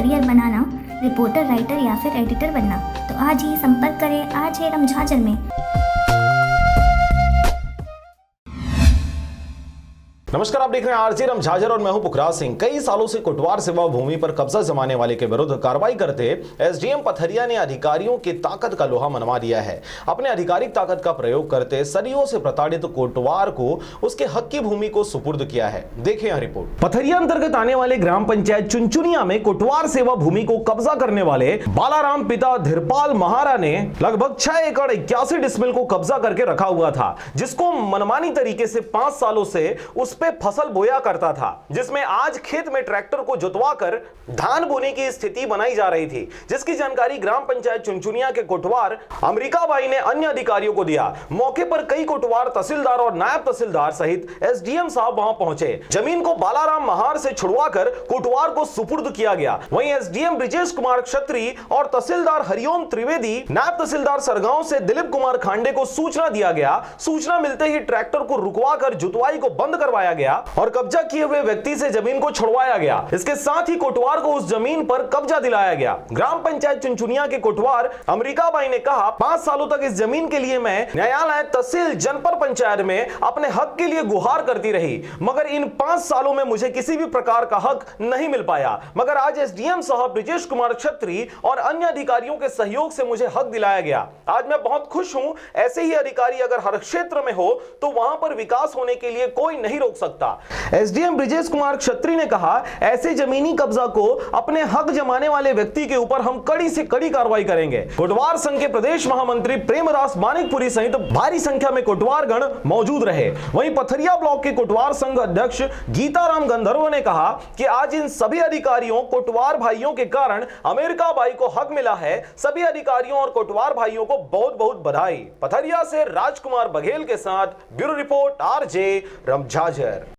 Career बनाना, reporter, writer या फिर editor बनना, तो आज ही संपर्क करें आज है रमझाझर में। नमस्कार, आप देख रहे हैं आरजे रमझाझर और मैं हूं पुखराज सिंह। कई सालों से कोटवार सेवा भूमि पर कब्जा जमाने वाले के विरुद्ध कार्रवाई करते एसडीएम पथरिया ने अधिकारियों की ताकत का लोहा मनवा दिया है। अपने आधिकारिक ताकत का प्रयोग करते सदियों से प्रताड़ित कोटवार को उसके हक की भूमि को सुपुर्द किया है। देखें यह रिपोर्ट। पथरिया अंतर्गत आने वाले ग्राम पंचायत चुनचुनिया में कोटवार सेवा भूमि को कब्जा करने वाले बालाराम पिता धीरपाल महारा ने लगभग 6 एकड़ 81 डिसमिल को कब्जा करके रखा हुआ था, जिसको मनमानी तरीके से 5 सालों से उस पे फसल बोया करता था, जिसमें आज खेत में ट्रैक्टर को जुतवाकर धान बोने की स्थिति बनाई जा रही थी, जिसकी जानकारी ग्राम पंचायत चुनचुनिया के कोटवार अमरीकाबाई ने अन्य अधिकारियों को दिया। मौके पर कई कोटवार तहसीलदार और नायब तहसीलदार सहित एसडीएम साहब वहां पहुंचे। जमीन को बालाराम महार से छुड़वाकर कोटवार को सुपुर्द किया गया। वहीं एसडीएम ब्रिजेश कुमार क्षत्री और तहसीलदार हरिओम त्रिवेदी, नायब तहसीलदार सरगांव से दिलीप कुमार खांडे को सूचना दिया गया। सूचना मिलते ही ट्रैक्टर को रुकवाकर जुतवाई को बंद करवाया गया और कब्जा किए हुए व्यक्ति से जमीन को छुड़वाया गया। इसके साथ ही कोटवार को उस जमीन पर कब्जा दिलाया गया। ग्राम पंचायत चुनचुनिया के कोटवार अमरीकाबाई ने कहा, 5 सालों तक इस जमीन के लिए मैं न्यायालय, तहसील, जनपद पंचायत में अपने हक के लिए गुहार करती रही, मगर इन 5 सालों में मुझे किसी भी प्रकार का हक नहीं मिल पाया। मगर आज एसडीएम साहब ब्रिजेश कुमार क्षत्री और अन्य अधिकारियों के सहयोग से मुझे हक दिलाया गया। आज मैं बहुत खुश हूं। ऐसे ही अधिकारी अगर हर क्षेत्र में हो तो वहां पर विकास होने के लिए कोई नहीं रोक सकता। एसडीएम ब्रिजेश कुमार क्षत्री ने कहा, ऐसे जमीनी कब्जा को अपने हक जमाने वाले व्यक्ति के ऊपर हम कड़ी से कड़ी कार्रवाई करेंगे। कोटवार संघ के प्रदेश महामंत्री प्रेमदास मानिकपुरी सहित भारी संख्या में कोटवार गण मौजूद रहे। वहीं पथरिया ब्लॉक के कोटवार संघ अध्यक्ष गीताराम गंधर्व ने कहा कि आज इन सभी अधिकारियों, कोटवार भाइयों के कारण अमेरिकाबाई को हक मिला है। सभी अधिकारियों और कोटवार भाइयों को बहुत बहुत बधाई। पथरिया से राजकुमार बघेल के साथ ब्यूरो रिपोर्ट, आरजे रमझाझर।